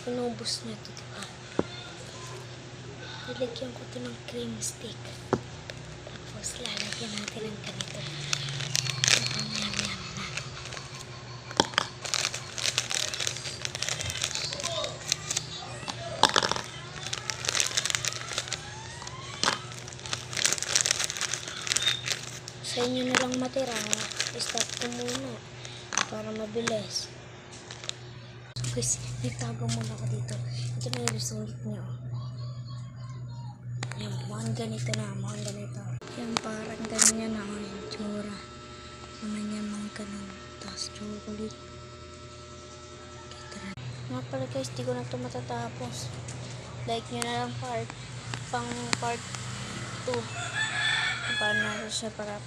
Inubos na ito, diba? Nilagyan ko ito ng cream stick. Tapos, lalagyan natin ng ganito. Mukhang yam-yam na. Sa inyo na lang matira, stop ko muna para mabilis. So guys, itago muna ako dito. Ito na yung result nyo. Yan, mukhang ganito na, mukhang ganito. Yan, parang ganyan na yung tsura. Naman yan mga ganun. Tapos chocolate. Nga pala guys, di ko na ito matatapos. Like nyo na lang part 2. Paano na siya para